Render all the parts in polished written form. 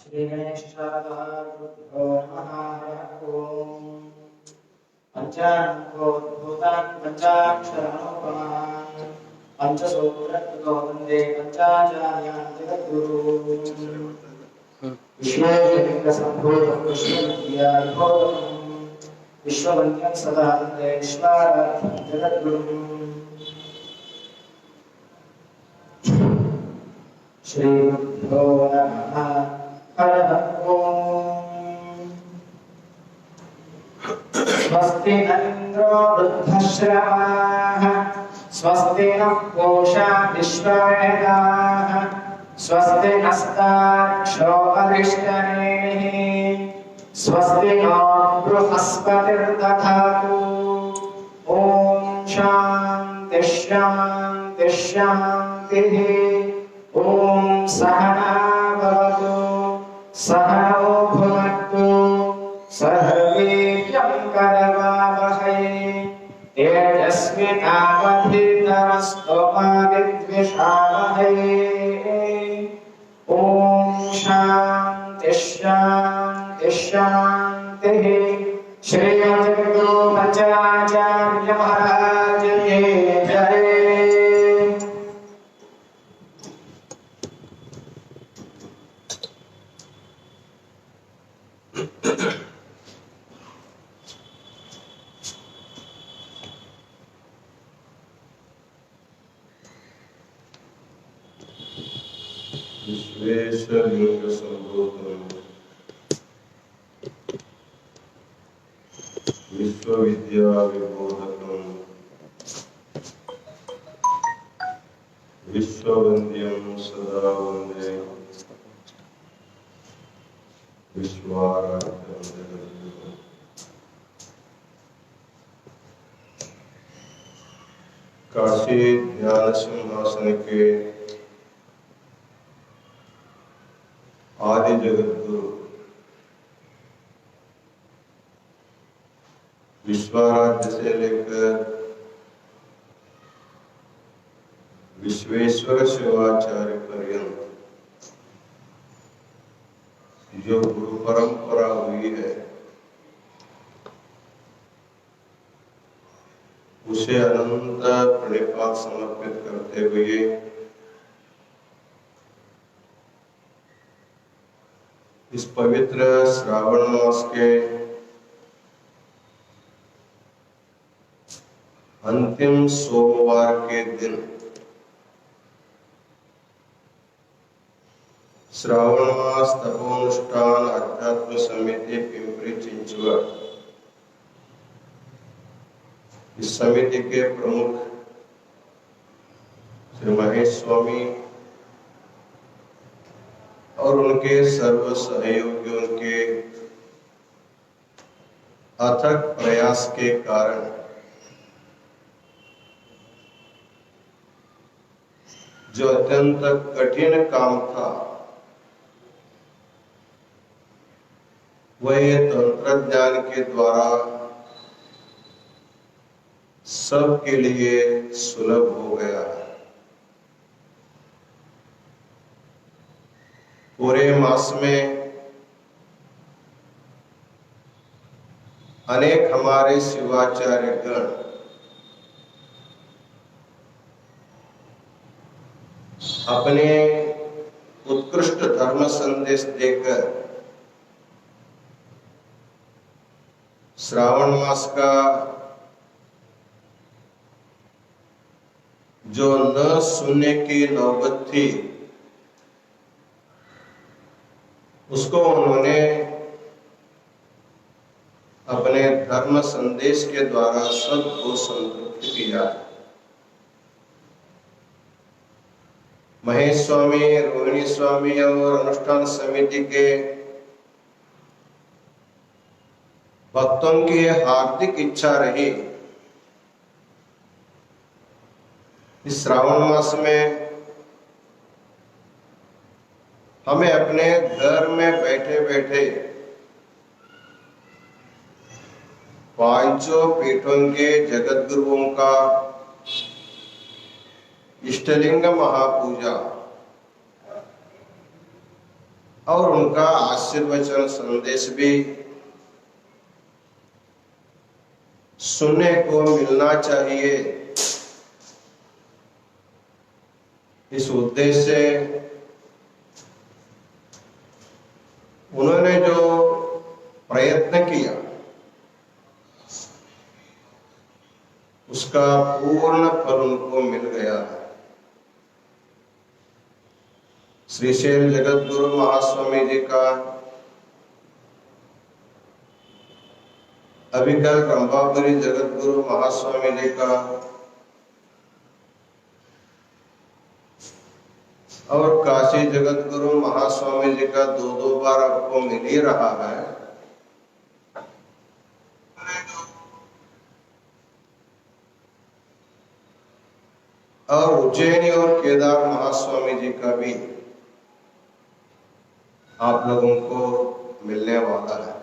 श्री गणेशाय ओम पंचाङ्गोद्भूतान् पंचाक्षरानुपमान् पंचसूत्रकृतो वन्दे पंचाचार्यान् जगद्गुरून् विश्वेशलिङ्गसम्भूतं विश्वविद्याविभूतं विश्ववन्द्यं सदा वन्दे विश्वाराध्यं जगद्गुरुम् श्रीगुरुभ्यो नमः। हरः ओम्। स्वस्ति न इन्द्रो वृद्धश्रवाः स्वस्ति नः पूषा विश्ववेदाः स्वस्ति नस्तार्क्ष्यो अरिष्टनेमिः स्वस्ति नो बृहस्पतिर्दधातु। ॐ शान्तिः शान्तिः शान्तिः। ॐ सहना भवतु सहनौ भुनक्तु सह वीर्यं करवावहै तेजस्विनावधीतमस्तु मा विद्विषावहै। ॐ शान्तिः शान्तिः शान्तिः। श्री जगद्गुरु पंचाचार्य महाराज की जय। विश्वेशलिङ्गसम्भूतं विश्वविद्याविबोधकं विश्ववन्द्यं सदा वन्दे विश्वाराध्यं जगद्गुरुम्। काशी ज्ञान सिंहासन के आदि जगद्गुरु विश्वाराध्य से लेकर विश्वेश्वर शिवाचार्य पर्यंत जो गुरु परंपरा हुई है उसे अनंत प्रणिपात समर्पित करते हुए इस पवित्र श्रावण मास के अंतिम सोमवार के दिन श्रावण मास तपोनुष्ठान अध्यात्म समिति पिंपरी चिंचवड इस समिति के प्रमुख श्री महेश स्वामी और उनके सर्व सहयोगियों के अथक प्रयास के कारण जो अत्यंत कठिन काम था वह तंत्रज्ञान के द्वारा सबके लिए सुलभ हो गया है। पूरे मास में अनेक हमारे शिवाचार्य गण अपने उत्कृष्ट धर्म संदेश देकर श्रावण मास का जो न सुनने की नौबत थी उसको उन्होंने अपने धर्म संदेश के द्वारा सबको संतृप्त किया। महेश स्वामी, रोहिणी स्वामी और अनुष्ठान समिति के भक्तों की हार्दिक इच्छा रही इस श्रावण मास में हमें अपने घर में बैठे बैठे पांचों पीठों के जगद्गुरुओं का इष्टलिंग महापूजा और उनका आशीर्वचन संदेश भी सुनने को मिलना चाहिए। इस उद्देश्य से उन्होंने जो प्रयत्न किया उसका पूर्ण फल उनको मिल गया है। श्री शैल जगत गुरु महास्वामी जी का अभिकल रंभापुरी जगत गुरु महास्वामी जी का और काशी जगत गुरु महास्वामी जी का दो बार आपको मिल ही रहा है। और उज्जैनी और केदार महास्वामी जी का भी आप लोगों को मिलने वाला है।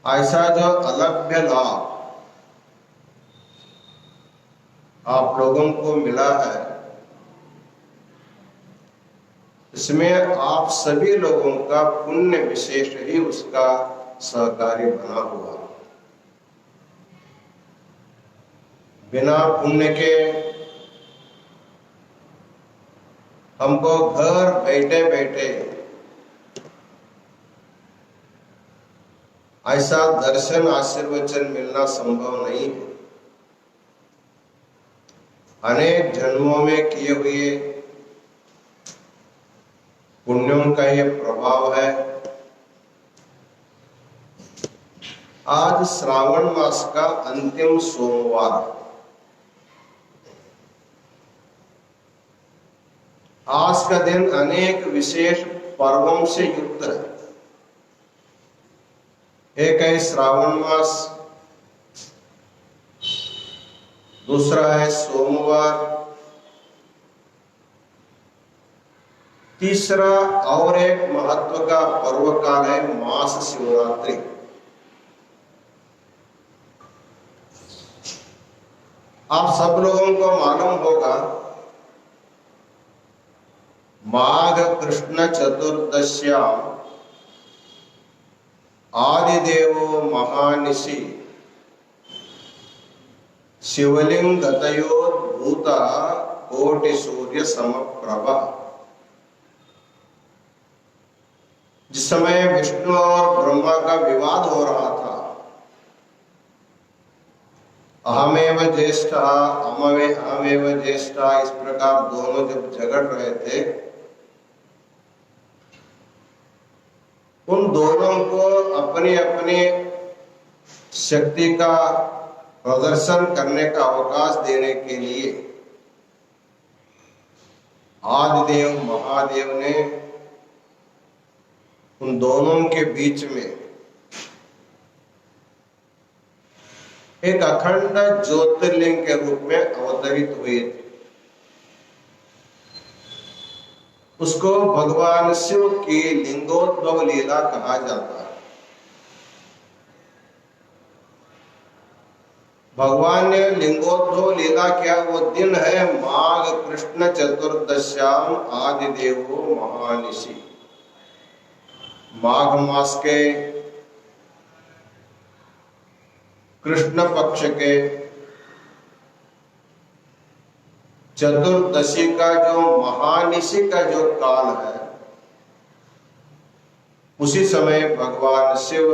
ऐसा जो अलभ्य लाभ आप लोगों को मिला है, इसमें आप सभी लोगों का पुण्य विशेष ही उसका सहकारी बना हुआ। बिना पुण्य के हमको घर बैठे बैठे ऐसा दर्शन आशीर्वचन मिलना संभव नहीं है। अनेक जन्मों में किए हुए पुण्यों का ये प्रभाव है। आज श्रावण मास का अंतिम सोमवार, आज का दिन अनेक विशेष पर्वों से युक्त है। एक है श्रावण मास, दूसरा है सोमवार, तीसरा और एक महत्व का पर्व काल है मास शिवरात्रि। आप सब लोगों को मालूम होगा, माघ कृष्ण चतुर्दश्याम आदिदेवो महानिशि शिवलिंग गतयोद्भूता कोटि सूर्य समप्रभा। जिस समय विष्णु और ब्रह्मा का विवाद हो रहा था, अहमेव ज्येष्ठ अहमेव ज्येष्ठ, इस प्रकार दोनों जब झगड़ रहे थे, उन दोनों को अपनी अपनी शक्ति का प्रदर्शन करने का अवकाश देने के लिए आदिदेव महादेव ने उन दोनों के बीच में एक अखंड ज्योतिर्लिंग के रूप में अवतरित हुए थे। उसको भगवान शिव की लिंगोद्भव लीला कहा जाता है। भगवान ने लिंगोद्भव लीला किया वो दिन है माघ कृष्ण चतुर्दश्याम आदिदेवो महानिशि। माघ मास के कृष्ण पक्ष के चतुर्दशी का जो महानिशि का जो काल है, उसी समय भगवान शिव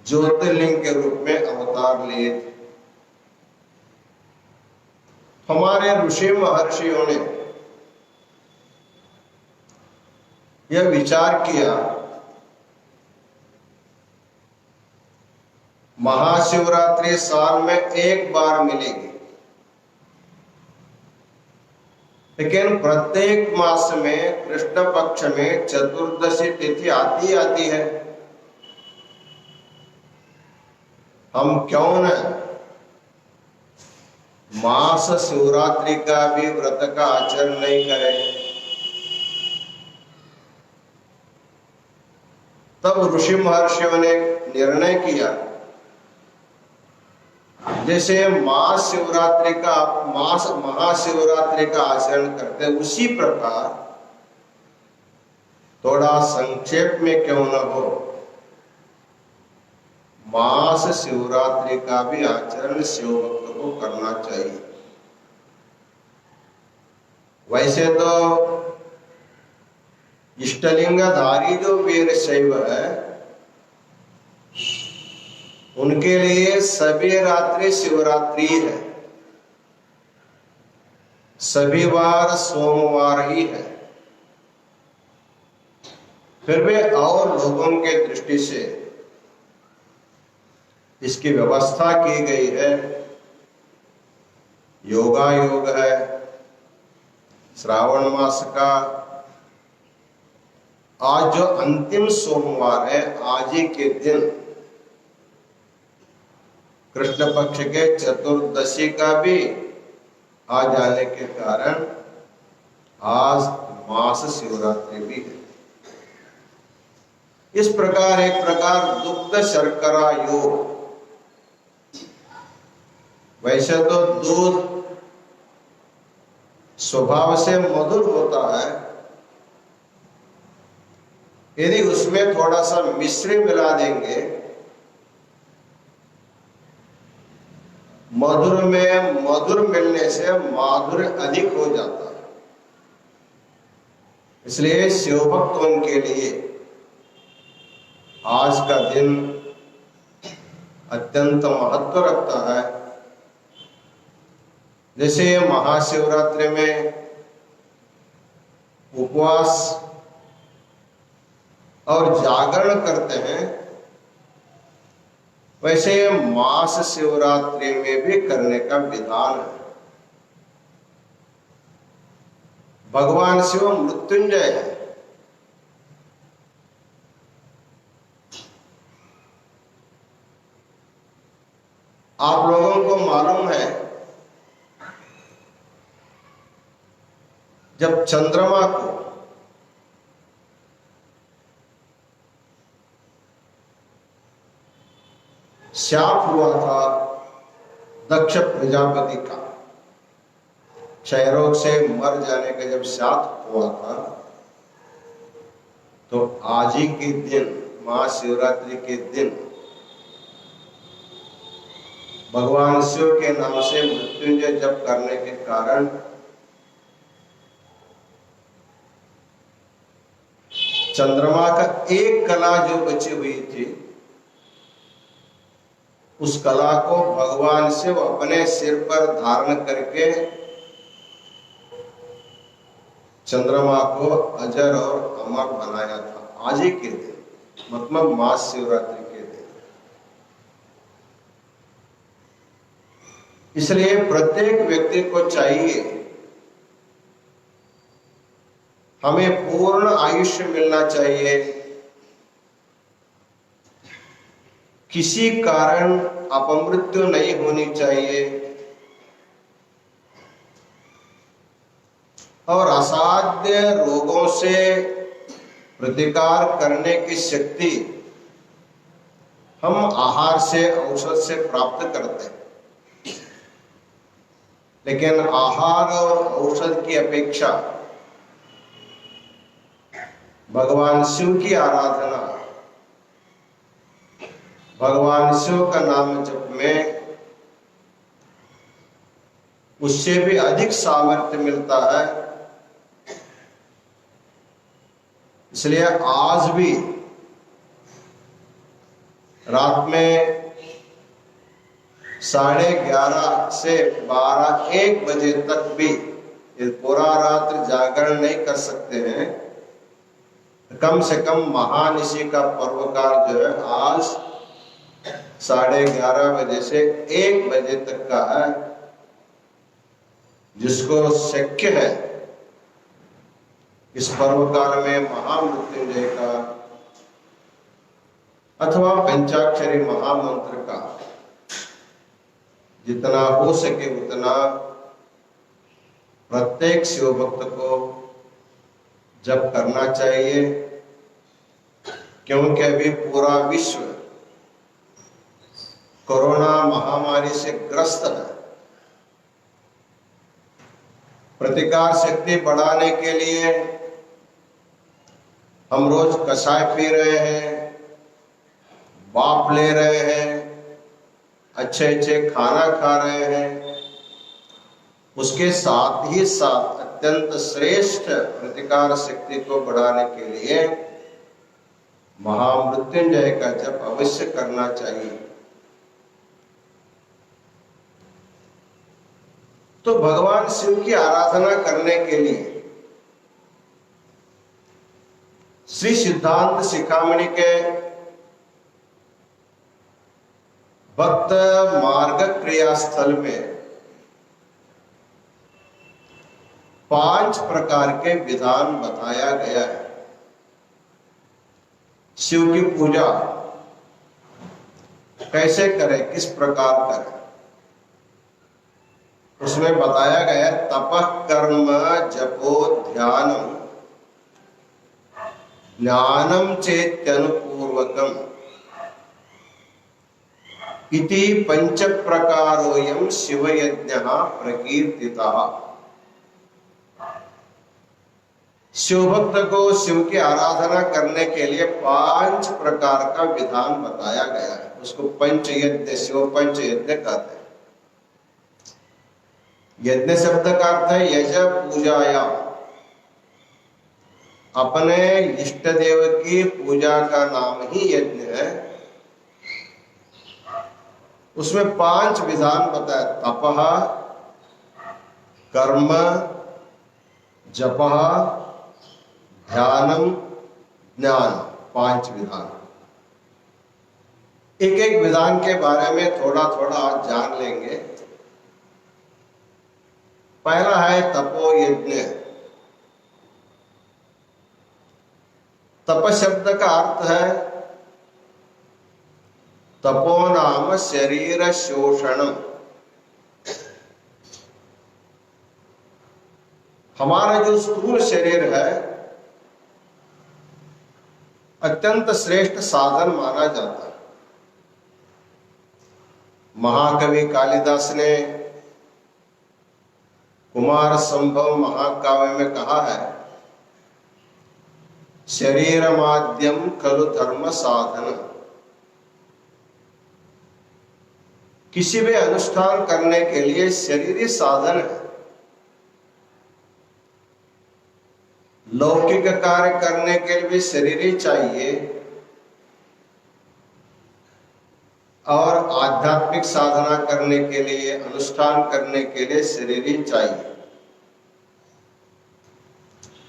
ज्योतिर्लिंग के रूप में अवतार लिए थे। हमारे ऋषि महर्षियों ने यह विचार किया, महाशिवरात्रि साल में एक बार मिलेगी, लेकिन प्रत्येक मास में कृष्ण पक्ष में चतुर्दशी तिथि आती है। हम क्यों न मास शिवरात्रि का भी व्रत का आचरण नहीं करें। तब ऋषि महर्षियों ने निर्णय किया जैसे महाशिवरात्रि का आचरण करते हैं, उसी प्रकार थोड़ा संक्षेप में क्यों न हो, मास शिवरात्रि का भी आचरण शिव भक्त को करना चाहिए। वैसे तो इष्टलिंगधारी जो वीर शैव है, उनके लिए सभी रात्रि शिवरात्रि है, सभी वार सोमवार ही है। फिर भी और लोगों के दृष्टि से इसकी व्यवस्था की गई है। योगा योग है, श्रावण मास का आज जो अंतिम सोमवार है, आज ही के दिन कृष्ण पक्ष के चतुर्दशी का भी आ जाने के कारण आज मास शिवरात्रि भी है। इस प्रकार एक प्रकार दुग्ध शर्करा योग। वैसे तो दूध स्वभाव से मधुर होता है, यदि उसमें थोड़ा सा मिश्री मिला देंगे, मधुर में मधुर मिलने से माधुर्य अधिक हो जाता है। इसलिए शिव भक्तों के लिए आज का दिन अत्यंत महत्व रखता है। जैसे महाशिवरात्रि में उपवास और जागरण करते हैं, वैसे मास शिवरात्रि में भी करने का विधान है। भगवान शिव मृत्युंजय है। आप लोगों को मालूम है, जब चंद्रमा को शाप हुआ था दक्ष प्रजापति का, क्षय रोग से मर जाने का जब शाप हुआ था, तो आज ही के दिन, महाशिवरात्रि के दिन, भगवान शिव के नाम से मृत्युंजय जप करने के कारण चंद्रमा का एक कला जो बची हुई थी, उस कला को भगवान शिव अपने सिर पर धारण करके चंद्रमा को अजर और अमर बनाया था। आज ही के दिन, मतलब महाशिवरात्रि के दिन। इसलिए प्रत्येक व्यक्ति को चाहिए, हमें पूर्ण आयुष्य मिलना चाहिए। किसी कारण अपमृत्यु नहीं होनी चाहिए और असाध्य रोगों से प्रतिकार करने की शक्ति हम आहार से, औषध से प्राप्त करते हैं। लेकिन आहार और औषध की अपेक्षा भगवान शिव की आराधना, भगवान शिव का नाम जप में उससे भी अधिक सामर्थ्य मिलता है। इसलिए आज भी रात में 11:30 से 12-1 बजे तक भी, ये पूरा रात्र जागरण नहीं कर सकते हैं, कम से कम महानिशी का पर्वकाल जो है आज 11:30 बजे से 1 बजे तक का है। जिसको शक्य है इस पर्वकाल में महामृत्युंजय का अथवा पंचाक्षरी महामंत्र का जितना हो सके उतना प्रत्येक शिव भक्त को जप करना चाहिए। क्योंकि अभी पूरा विश्व कोरोना महामारी से ग्रस्त है। प्रतिकार शक्ति बढ़ाने के लिए हम रोज कषाय पी रहे हैं, भाप ले रहे हैं, अच्छे अच्छे खाना खा रहे हैं। उसके साथ ही साथ अत्यंत श्रेष्ठ प्रतिकार शक्ति को बढ़ाने के लिए महामृत्युंजय का जप अवश्य करना चाहिए। तो भगवान शिव की आराधना करने के लिए श्री सिद्धांत शिखामणि के भक्त मार्ग क्रिया स्थल में 5 प्रकार के विधान बताया गया है। शिव की पूजा कैसे करें, किस प्रकार करें, उसमें बताया गया तपः कर्म जपो ध्यानम ज्ञानम चेत्यनुपूर्वकम इति 5 प्रकारोयम शिवयज्ञः प्रकीर्तितः। शिव भक्त को शिव की आराधना करने के लिए 5 प्रकार का विधान बताया गया है। उसको पंचयज्ञ, शिव पंचयज्ञ कहते हैं। यज्ञ शब्द का अर्थ है यज पूजाया, अपने इष्ट देव की पूजा का नाम ही यज्ञ है। उसमें 5 विधान बताया, तपः, कर्म, जपः, ध्यानम, ज्ञान, 5 विधान। एक एक विधान के बारे में थोड़ा थोड़ा आज जान लेंगे। पहला है तपो यज्ञ। तप शब्द का अर्थ है तपो नाम शरीर शोषणम। हमारा जो स्थूल शरीर है अत्यंत श्रेष्ठ साधन माना जाता है। महाकवि कालिदास ने कुमार संभव महाकाव्य में कहा है, शरीर माध्यम खलु धर्म साधन। किसी भी अनुष्ठान करने के लिए शरीर ही साधन है। लौकिक कार्य करने के लिए भी शरीर ही चाहिए और आध्यात्मिक साधना करने के लिए, अनुष्ठान करने के लिए शरीर ही चाहिए।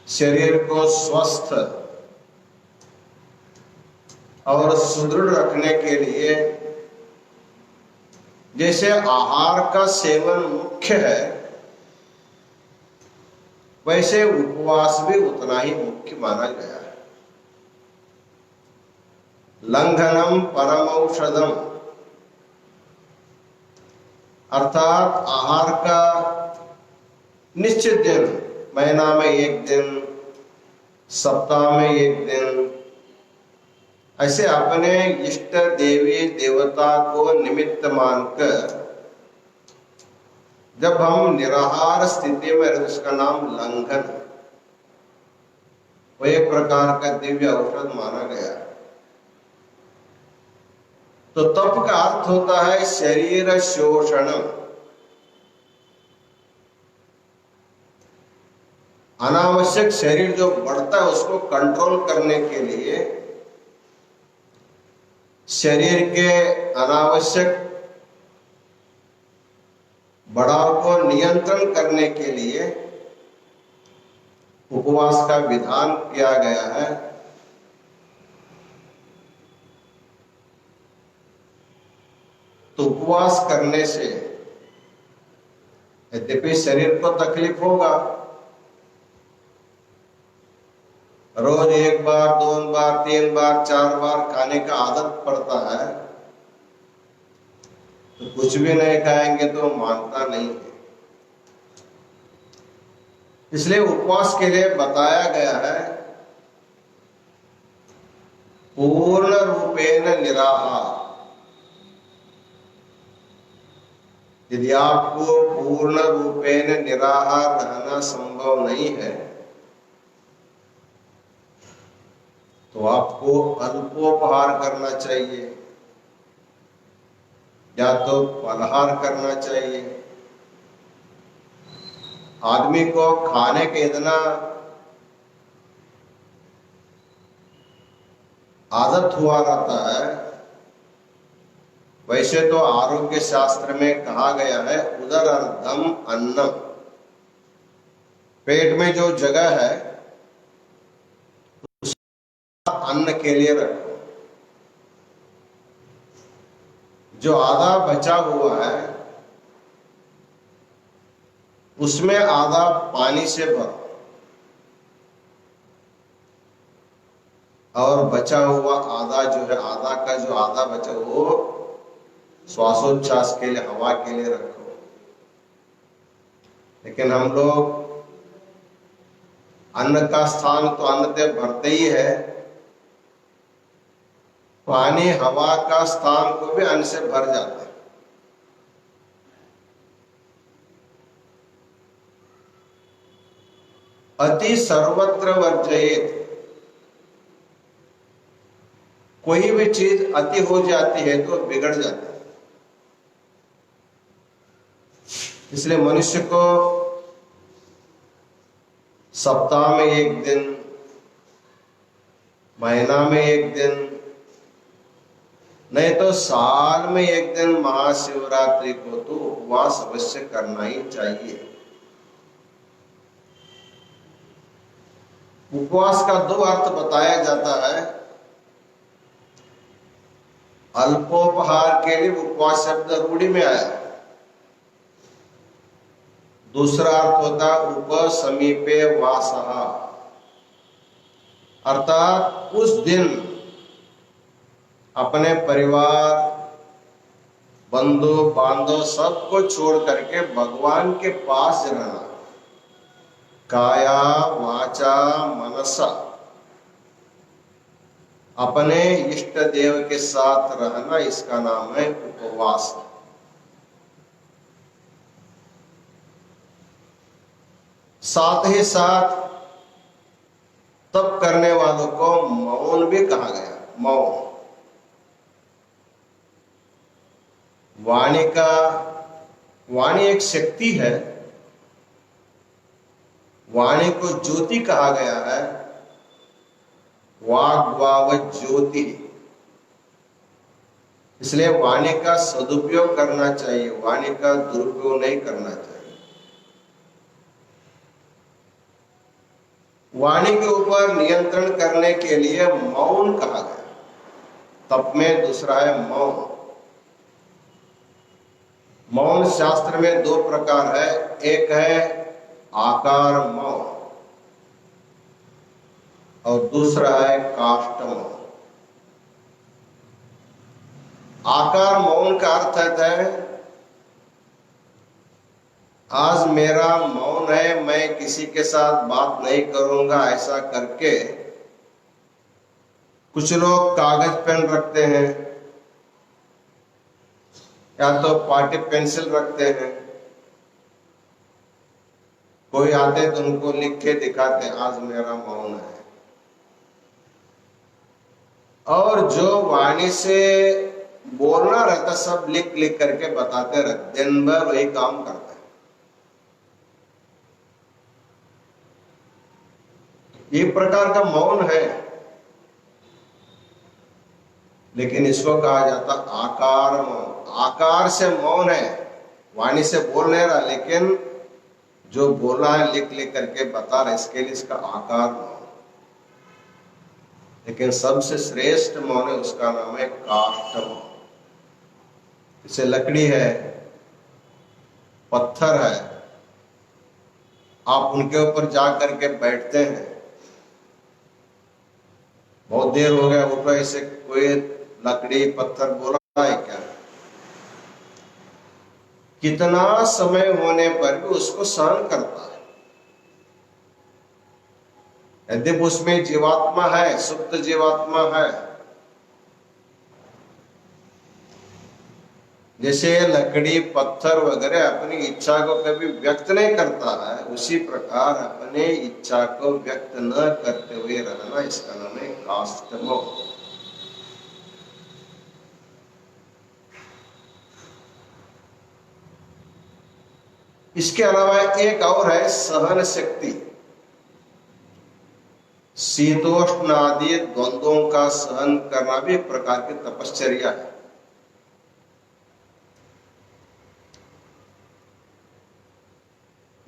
शरीर को स्वस्थ और सुदृढ़ रखने के लिए जैसे आहार का सेवन मुख्य है, वैसे उपवास भी उतना ही मुख्य माना गया है। लंघनम परमौषधम, अर्थात आहार का निश्चित दिन, महीना में 1 दिन, सप्ताह में 1 दिन, ऐसे अपने इष्ट देवी देवता को निमित्त मानकर जब हम निराहार स्थिति में रहते, उसका नाम लंघन, वो एक प्रकार का दिव्य औषध माना गया है। तो तप का अर्थ होता है शरीर शोषण। अनावश्यक शरीर जो बढ़ता है उसको कंट्रोल करने के लिए, शरीर के अनावश्यक बढ़ाव को नियंत्रण करने के लिए उपवास का विधान किया गया है। तो उपवास करने से यद्यपि शरीर को तकलीफ होगा, रोज 1 बार, 2 बार, 3 बार, 4 बार खाने का आदत पड़ता है, तो कुछ भी नहीं खाएंगे तो मानता नहीं है। इसलिए उपवास के लिए बताया गया है पूर्ण रूपेण निराहार, यदि आपको पूर्ण रूपेण निराहार रहना संभव नहीं है तो आपको अल्पोपहार करना चाहिए या तो फलाहार करना चाहिए। आदमी को खाने का इतना आदत हुआ रहता है। वैसे तो आरोग्य शास्त्र में कहा गया है उदरार्धम अन्नम, पेट में जो जगह है अन्न के लिए रखो। जो आधा बचा हुआ है उसमें आधा पानी से भरो और बचा हुआ आधा जो है, आधा का जो आधा बचा वो श्वासोच्छ्वास के लिए, हवा के लिए रखो। लेकिन हम लोग अन्न का स्थान तो अन्न से भरते ही है, पानी हवा का स्थान को भी अन्न से भर जाता है। अति सर्वत्र वर्जयेत, कोई भी चीज अति हो जाती है तो बिगड़ जाती है। इसलिए मनुष्य को सप्ताह में एक दिन, महीना में एक दिन, नहीं तो साल में एक दिन महाशिवरात्रि को तो उपवास अवश्य करना ही चाहिए। उपवास का दो अर्थ बताया जाता है। अल्पोपहार के लिए उपवास शब्द रूढ़ी में आया। दूसरा अर्थ होता उपसमीपे वासः, अर्थात उस दिन अपने परिवार, बंधु बांधव सबको छोड़ करके भगवान के पास रहना। काया वाचा मनसा, अपने इष्ट देव के साथ रहना, इसका नाम है उपवास। साथ ही साथ तप करने वालों को मौन भी कहा गया। मौन, वाणी एक शक्ति है। वाणी को ज्योति कहा गया है। वाग्वाव ज्योति, इसलिए वाणी का सदुपयोग करना चाहिए, वाणी का दुरुपयोग नहीं करना चाहिए। वाणी के ऊपर नियंत्रण करने के लिए मौन कहा गया। तप में दूसरा है मौन। मौन शास्त्र में दो प्रकार है, एक है आकार मौन और दूसरा है काष्ठ मौन। आकार मौन का अर्थ है आज मेरा मौन है, मैं किसी के साथ बात नहीं करूंगा, ऐसा करके कुछ लोग कागज पेन रखते हैं या तो पाटी पेंसिल रखते हैं। कोई आते तो उनको लिख के दिखाते आज मेरा मौन है। और जो वाणी से बोलना रहता सब लिख लिख करके बताते रहते, दिन भर वही काम करते हैं। ये प्रकार का मौन है, लेकिन इसको कहा जाता आकार मौन। आकार से मौन है, वाणी से बोल नहीं रहा, लेकिन जो बोला है लिख लिख करके बता रहा, इसके लिए इसका आकार मौन। लेकिन सबसे श्रेष्ठ मौन है, उसका नाम है काष्ठ मौन। जैसे लकड़ी है, पत्थर है, आप उनके ऊपर जा करके बैठते हैं, बहुत देर हो गया उठो, ऐसे कोई लकड़ी पत्थर बोला है क्या? कितना समय होने पर भी उसको सहन करता है। यदि उसमें जीवात्मा है, सुप्त जीवात्मा है, जैसे लकड़ी पत्थर वगैरह अपनी इच्छा को कभी व्यक्त नहीं करता है, उसी प्रकार अपने इच्छा को व्यक्त न करते हुए रहना, इसका नाम है काष्ठमोह। इसके अलावा एक और है सहन शक्ति। शीतोष्ण आदि द्वंद्वों का सहन करना भी एक प्रकार की तपश्चर्या है।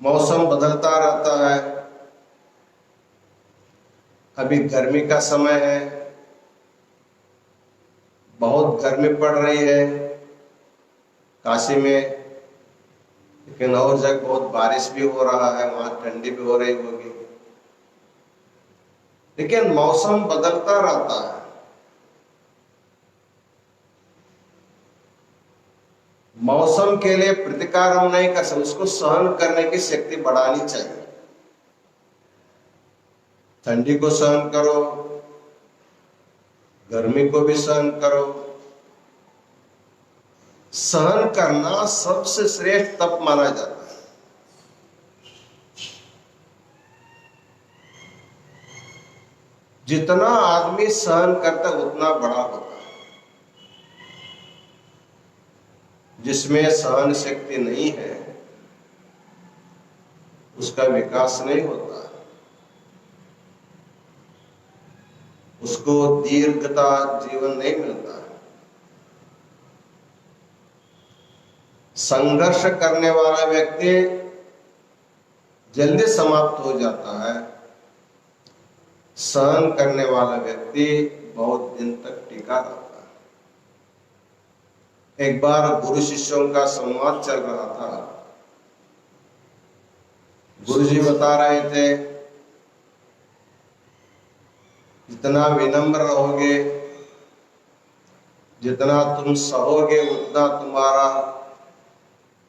मौसम बदलता रहता है, अभी गर्मी का समय है, बहुत गर्मी पड़ रही है काशी में, लेकिन और जगह बहुत बारिश भी हो रहा है, वहां ठंडी भी हो रही होगी। लेकिन मौसम बदलता रहता है। मौसम के लिए प्रतिकार हम नहीं कर सकते, उसको सहन करने की शक्ति बढ़ानी चाहिए। ठंडी को सहन करो, गर्मी को भी सहन करो। सहन करना सबसे श्रेष्ठ तप माना जाता है। जितना आदमी सहन करता उतना बड़ा होता है। जिसमें सहन शक्ति नहीं है उसका विकास नहीं होता, उसको दीर्घता जीवन नहीं मिलता। संघर्ष करने वाला व्यक्ति जल्दी समाप्त हो जाता है, सहन करने वाला व्यक्ति बहुत दिन तक टिका रहता है। एक बार गुरु शिष्यों का संवाद चल रहा था। गुरु जी बता रहे थे, जितना विनम्र रहोगे, जितना तुम सहोगे, उतना तुम्हारा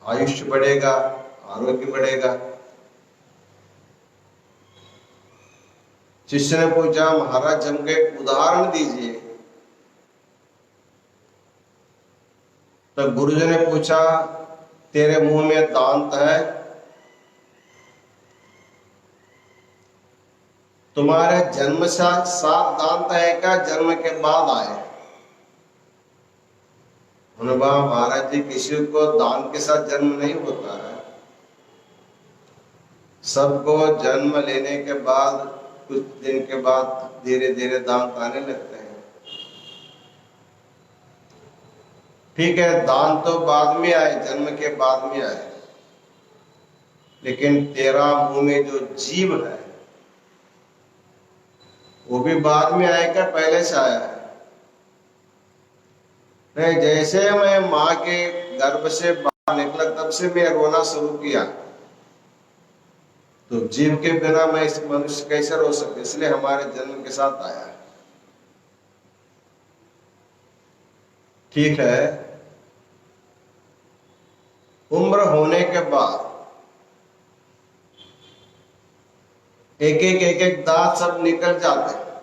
आयुष्य बढ़ेगा, आरोग्य बढ़ेगा। शिष्य ने पूछा, महाराज हमको एक उदाहरण दीजिए। तो गुरुजी ने पूछा, तेरे मुंह में दांत है, तुम्हारे जन्म से 7 दांत है क्या जन्म के बाद आए? उन्होंने कहा, महाराज जी किसी को दांत के साथ जन्म नहीं होता है, सबको जन्म लेने के बाद कुछ दिन के बाद धीरे धीरे दांत आने लगते हैं। ठीक है, दांत तो बाद में आए, जन्म के बाद में आए, लेकिन तेरा मुंह में जो जीव है वो भी बाद में आएगा, पहले से आया है? नहीं, जैसे मैं माँ के गर्भ से बाहर निकला तब से मैं रोना शुरू किया, तो जीव के बिना मैं इस मनुष्य कैसे रो सकता? इसलिए हमारे जन्म के साथ आया है। ठीक है, उम्र होने के बाद एक एक दांत सब निकल जाते हैं,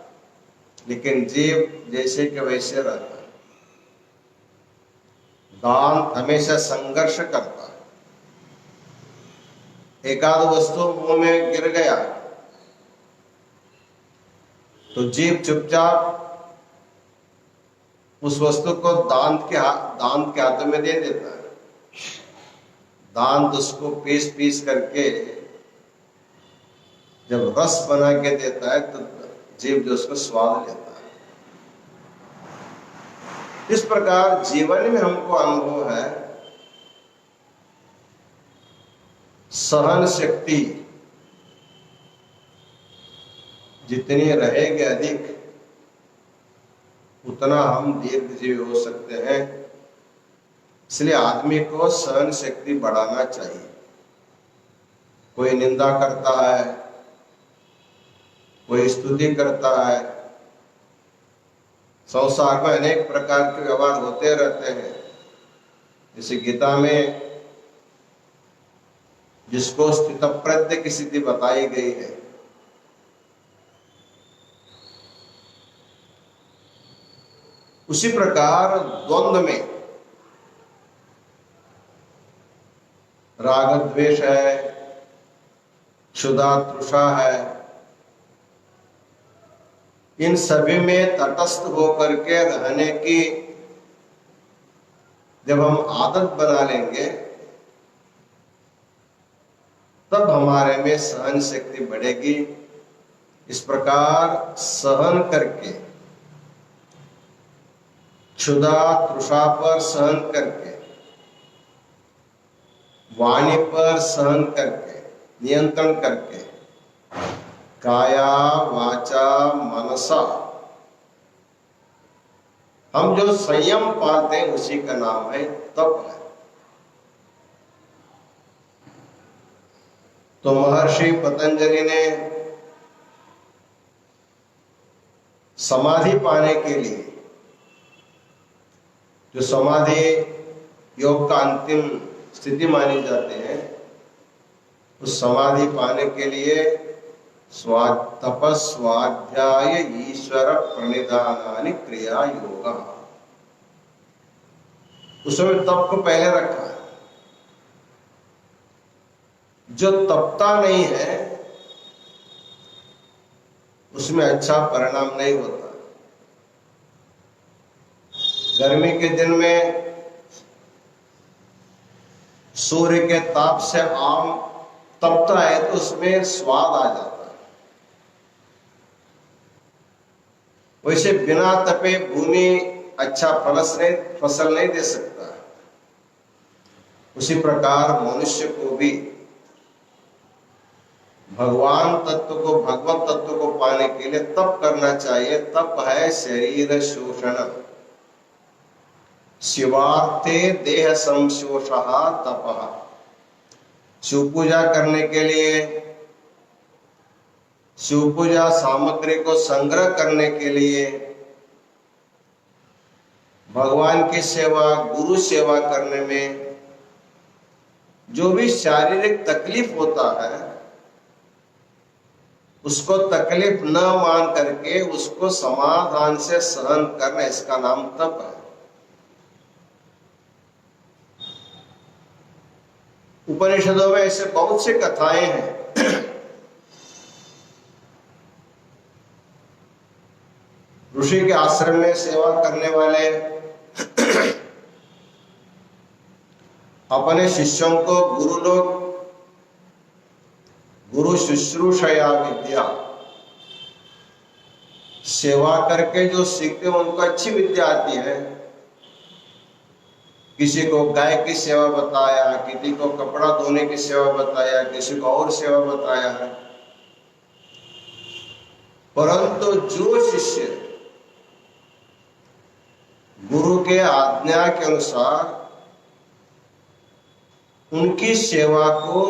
लेकिन जीव जैसे के वैसे रहता है। दांत हमेशा संघर्ष करता है। एकाध वस्तु मुंह में गिर गया तो जीव चुपचाप उस वस्तु को दांत के हाथों में दे देता है। दांत उसको पीस पीस करके जब रस बना के देता है तो जीव जो उसको स्वाद लेता है। इस प्रकार जीवन में हमको अनुभव है, सहन शक्ति जितनी रहेगी अधिक, उतना हम दीर्घजीवी हो सकते हैं। इसलिए आदमी को सहन शक्ति बढ़ाना चाहिए। कोई निंदा करता है, कोई स्तुति करता है, संसार में अनेक प्रकार के व्यवहार होते रहते हैं। जैसे गीता में जिसको स्थितप्रज्ञ की सिद्धि बताई गई है, उसी प्रकार द्वंद्व में राग द्वेष है, क्षुधा तृषा है, इन सभी में तटस्थ होकर के रहने की जब हम आदत बना लेंगे तब हमारे में सहन शक्ति बढ़ेगी। इस प्रकार सहन करके, क्षुधा तृषा पर सहन करके, वाणी पर सहन करके, नियंत्रण करके, काया वाचा मनसा हम जो संयम पाते हैं उसी का नाम है तप है। तो महर्षि पतंजलि ने समाधि पाने के लिए, जो समाधि योग का अंतिम स्थिति मानी जाते हैं, उस समाधि पाने के लिए तपस्वाध्याय ईश्वर प्रणिधानानि क्रिया योगा, उसमें तप को पहले रखा है। जो तपता नहीं है उसमें अच्छा परिणाम नहीं होता। गर्मी के दिन में सूर्य के ताप से आम तपता है तो उसमें स्वाद आ जाता है। वैसे बिना तपे भूमि अच्छा फसल नहीं दे सकता। उसी प्रकार मनुष्य को भी भगवान तत्व को, भगवत तत्व को पाने के लिए तप करना चाहिए। तप है शरीर शोषण, शिवार्थे देह संशोषः तपः। शिव पूजा करने के लिए, शिव पूजा सामग्री को संग्रह करने के लिए, भगवान की सेवा, गुरु सेवा करने में जो भी शारीरिक तकलीफ होता है उसको तकलीफ न मान करके उसको समाधान से सहन करना, इसका नाम तप है। उपनिषदों में ऐसे बहुत सी कथाएं हैं। ऋषि के आश्रम में सेवा करने वाले अपने शिष्यों को गुरु शुश्रूषया विद्या, सेवा करके जो सीखते हैं उनको अच्छी विद्या आती है। किसी को गाय की सेवा बताया, किसी को कपड़ा धोने की सेवा बताया, किसी को और सेवा बताया है। परंतु जो शिष्य गुरु के आज्ञा के अनुसार उनकी सेवा को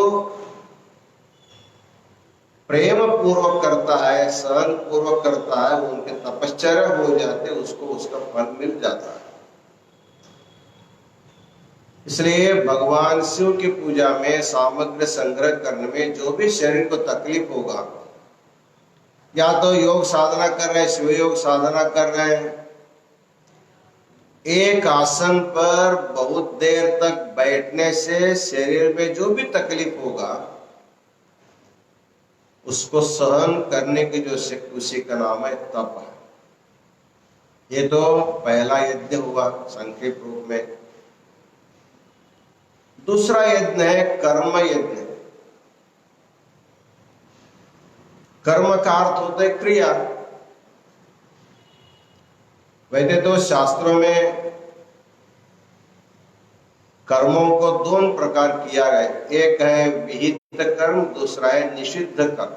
प्रेम पूर्वक करता है, सहन पूर्वक करता है, उनके तपश्चर्या हो जाते, उसको उसका फल मिल जाता है। इसलिए भगवान शिव की पूजा में, सामग्री संग्रह करने में जो भी शरीर को तकलीफ होगा, या तो योग साधना कर रहे हैं, शिव योग साधना कर रहे हैं, एक आसन पर बहुत देर तक बैठने से शरीर में जो भी तकलीफ होगा उसको सहन करने की जो शक्ति, उसी का नाम है तप है। ये तो पहला यज्ञ हुआ संक्षेप रूप में। दूसरा यज्ञ है कर्म यज्ञ। कर्म का अर्थ होता है क्रिया। वैसे तो शास्त्रों में कर्मों को दोनों प्रकार किया गया, एक है विहित कर्म, दूसरा है निषिद्ध कर्म।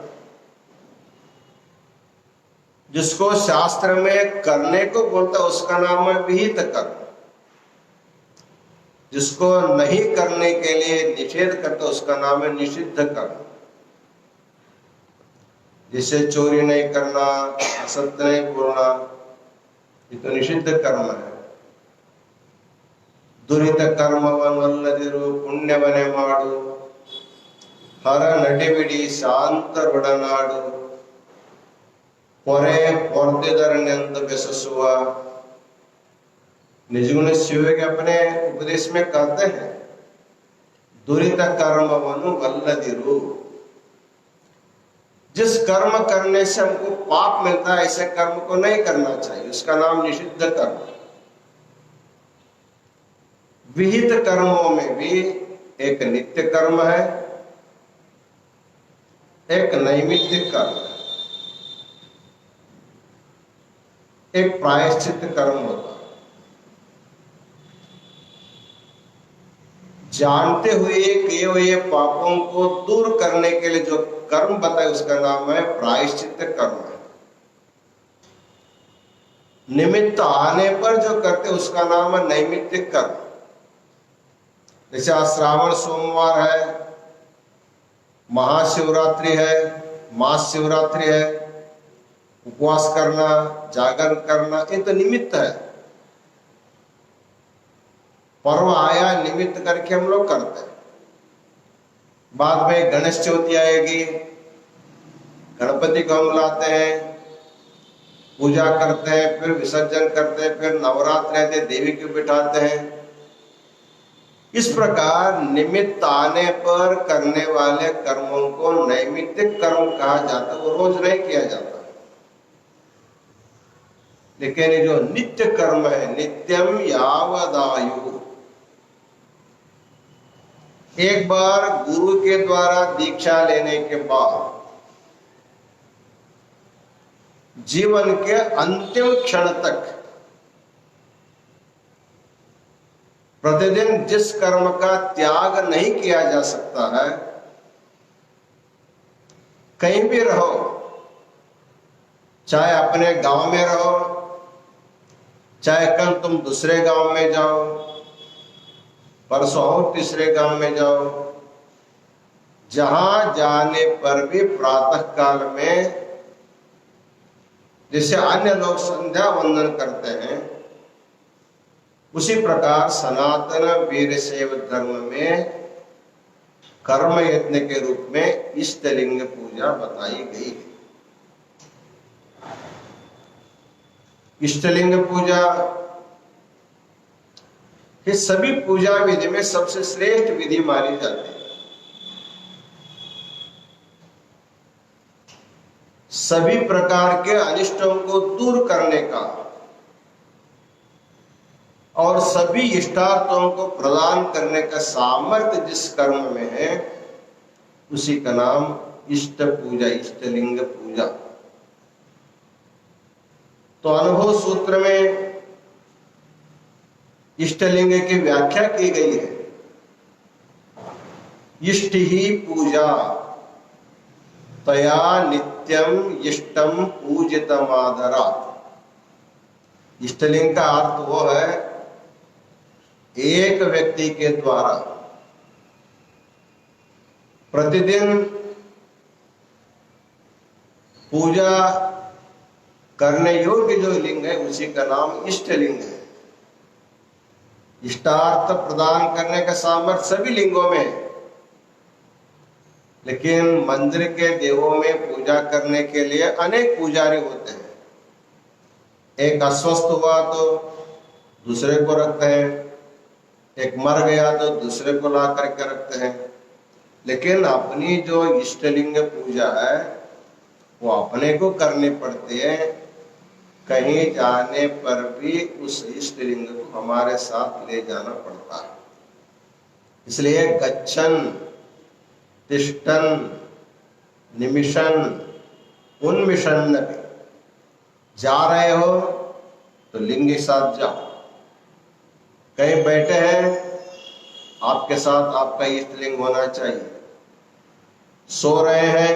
जिसको शास्त्र में करने को बोलता है उसका नाम है विहित कर्म, जिसको नहीं करने के लिए निषेध करता उसका नाम है निषिद्ध कर्म। जिसे चोरी नहीं करना, असत्य नहीं बोलना, ये तो निषिद्ध कर्म है। दुरित कर्मवನ್ನದಿರು ಪುಣ್ಯವನೇ ಮಾಡು, ಹರ ನಟಿಬಿಡಿ ಶಾಂತ ಒಡನಾಡು, ಪೊರೆ ಪೊರ್ತಿದರನೆಂದು ಬೆಸಸುವ। निजगुण शिव के अपने उपदेश में कहते हैं दुरित कर्म वनु वल्लदिरु। जिस कर्म करने से हमको पाप मिलता है ऐसे कर्म को नहीं करना चाहिए, उसका नाम निषिद्ध कर्म। विहित कर्मों में भी एक नित्य कर्म है, एक नैमित्तिक कर्म है, एक प्रायश्चित कर्म होता है। जानते हुए किए हुए पापों को दूर करने के लिए जो कर्म बताए उसका नाम है प्रायश्चित कर्म है। निमित्त आने पर जो करते उसका नाम है नैमित्तिक कर्म। जैसे आज श्रावण सोमवार है, महाशिवरात्रि है, महाशिवरात्रि है, उपवास करना, जागरण करना, ये तो निमित्त है। पर्व आया निमित्त करके हम लोग करते हैं। बाद में गणेश चौथी आएगी, गणपति को हम लाते हैं, पूजा करते हैं, फिर विसर्जन करते हैं, फिर नवरात्र रहते देवी को बिठाते हैं। इस प्रकार निमित्त आने पर करने वाले कर्मों को नैमित्तिक कर्म कहा जाता है। वो रोज नहीं किया जाता। लेकिन ये जो नित्य कर्म है, नित्यम यावदायु, एक बार गुरु के द्वारा दीक्षा लेने के बाद जीवन के अंतिम क्षण तक प्रतिदिन जिस कर्म का त्याग नहीं किया जा सकता है, कहीं भी रहो, चाहे अपने गांव में रहो, चाहे कल तुम दूसरे गांव में जाओ, परसों और तीसरे गांव में जाओ, जहां जाने पर भी प्रातः काल में जैसे अन्य लोग संध्या वंदन करते हैं, उसी प्रकार सनातन वीरशैव धर्म में कर्म यज्ञ के रूप में इष्टलिंग पूजा बताई गई है। इष्टलिंग पूजा ये सभी पूजा विधि में सबसे श्रेष्ठ विधि मानी जाती है। सभी प्रकार के अनिष्टों को दूर करने का और सभी इष्टार्थों को प्रदान करने का सामर्थ्य जिस कर्म में है, उसी का नाम इष्ट पूजा, इष्टलिंग पूजा। तो अनुभव सूत्र में इष्टलिंग की व्याख्या की गई है। इष्ट ही पूजा तया नित्यम इष्टम पूजितमादरात्। इष्टलिंग का अर्थ वो है एक व्यक्ति के द्वारा प्रतिदिन पूजा करने योग्य जो लिंग है उसी का नाम इष्टलिंग है। इष्टार्थ प्रदान करने का सामर्थ्य सभी लिंगों में है, लेकिन मंदिर के देवों में पूजा करने के लिए अनेक पुजारी होते हैं। एक अस्वस्थ हुआ तो दूसरे को रखते हैं, एक मर गया तो दूसरे को ला करके रखते हैं। लेकिन अपनी जो इष्टलिंग पूजा है वो अपने को करनी पड़ती है। कहीं जाने पर भी उस इष्टलिंग को हमारे साथ ले जाना पड़ता है। इसलिए गच्छन, तिष्ठन, निमिषन, उन्मिषन, जा रहे हो तो लिंग के साथ जाओ। कहीं बैठे हैं, आपके साथ आपका इष्टलिंग होना चाहिए। सो रहे हैं,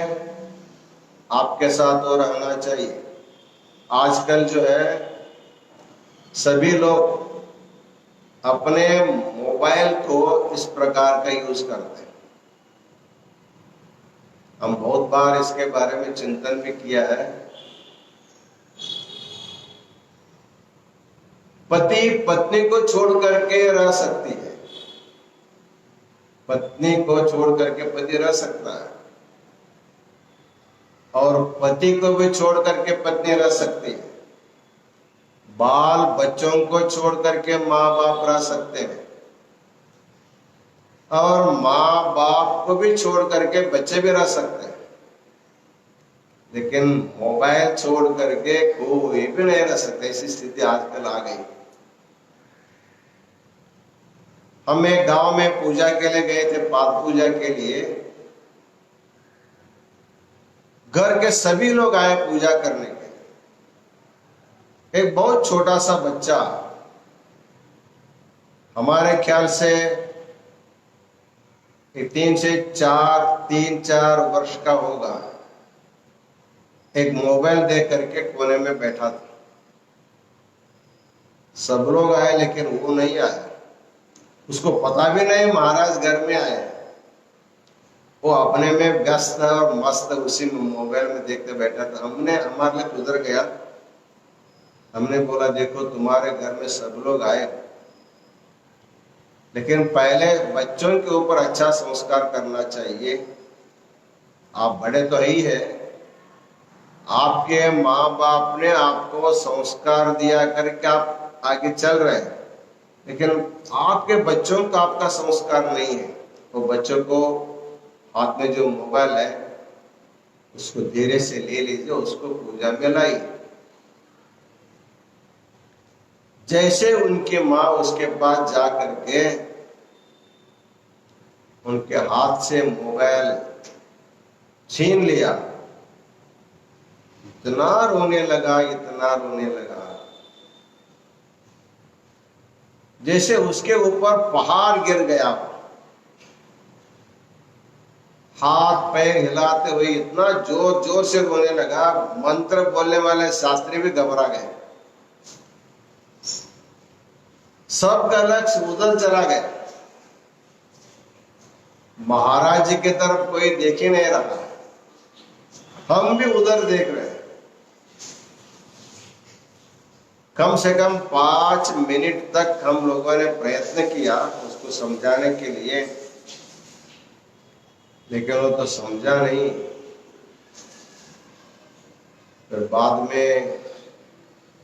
आपके साथ वो रहना चाहिए। आजकल जो है सभी लोग अपने मोबाइल को इस प्रकार का यूज करते हैं। हम बहुत बार इसके बारे में चिंतन भी किया है। पति पत्नी को छोड़ करके रह सकती है, पत्नी को छोड़ करके पति रह सकता है, और पति को भी छोड़ करके पत्नी रह सकती है। बाल बच्चों को छोड़ करके माँ बाप रह सकते हैं। और माँ बाप को भी छोड़ करके बच्चे भी रह सकते हैं, लेकिन मोबाइल छोड़ करके कोई भी नहीं रह सकता। ऐसी स्थिति आजकल आ गई। हम एक गांव में पूजा के लिए गए थे, पाठ पूजा के लिए। घर के सभी लोग आए पूजा करने के। एक बहुत छोटा सा बच्चा, हमारे ख्याल से 3-4 वर्ष का होगा, एक मोबाइल देख करके कोने में बैठा था। सब लोग आए लेकिन वो नहीं आया। उसको पता भी नहीं महाराज घर में आए। वो अपने में व्यस्त और मस्त उसी में मोबाइल में देखते बैठा था। हमने हमारे लिए उधर गया, हमने बोला देखो तुम्हारे घर में सब लोग आए, लेकिन पहले बच्चों के ऊपर अच्छा संस्कार करना चाहिए। आप बड़े तो ही है, आपके माँ बाप ने आपको संस्कार दिया करके आप आगे चल रहे हैं, लेकिन आपके बच्चों का आपका संस्कार नहीं है। वो बच्चों को हाथ में जो मोबाइल है उसको धीरे से ले लीजिए, उसको पूजा में लाइए। जैसे उनकी माँ उसके पास जा करके उनके हाथ से मोबाइल छीन लिया, इतना रोने लगा, इतना रोने लगा, जैसे उसके ऊपर पहाड़ गिर गया। हाथ पैर हिलाते हुए इतना जोर जोर से रोने लगा, मंत्र बोलने वाले शास्त्री भी घबरा गए। सबका लक्ष्य उधर चला गया, महाराज जी की तरफ कोई देख ही नहीं रहा। हम भी उधर देख रहे हैं। कम से कम 5 मिनट तक हम लोगों ने प्रयत्न किया उसको समझाने के लिए, लेकिन वो तो समझा नहीं। फिर बाद में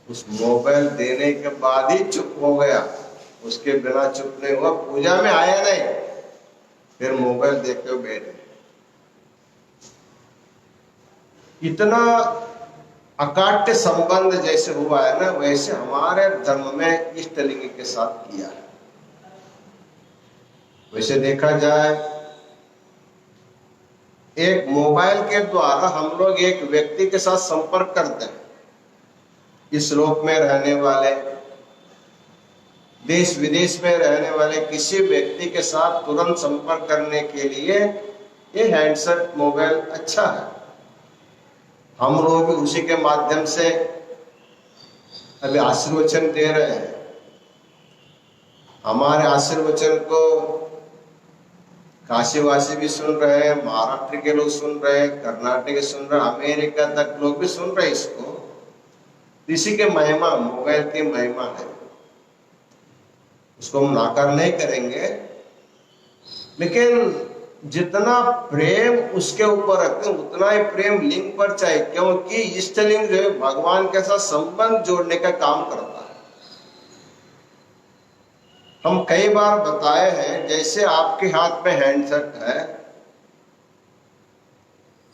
उस मोबाइल देने के बाद ही चुप हो गया। उसके बिना चुप नहीं हुआ, पूजा में आया नहीं, फिर मोबाइल देखते हुए बैठे। इतना अकाट्य संबंध जैसे हुआ है ना, वैसे हमारे धर्म में इष्टलिंग के साथ किया है। वैसे देखा जाए, एक मोबाइल के द्वारा हम लोग एक व्यक्ति के साथ संपर्क करते हैं। इस लोक में रहने वाले, देश विदेश में रहने वाले किसी व्यक्ति के साथ तुरंत संपर्क करने के लिए ये हैंडसेट मोबाइल अच्छा है। हम लोग भी उसी के माध्यम से अभी आशीर्वचन दे रहे हैं। हमारे आशीर्वचन को काशीवासी भी सुन रहे हैं, महाराष्ट्र के लोग सुन रहे हैं, कर्नाटक के सुन रहे हैं, अमेरिका तक लोग भी सुन रहे हैं इसको। इसी के महिमा, मोबाइल की महिमा है, उसको हम नाकार नहीं करेंगे। लेकिन जितना प्रेम उसके ऊपर रखते हैं उतना ही प्रेम लिंग पर चाहिए, क्योंकि इष्टलिंग जो है भगवान के साथ संबंध जोड़ने का काम करता है। हम कई बार बताए हैं, जैसे आपके हाथ में हैंडसेट है,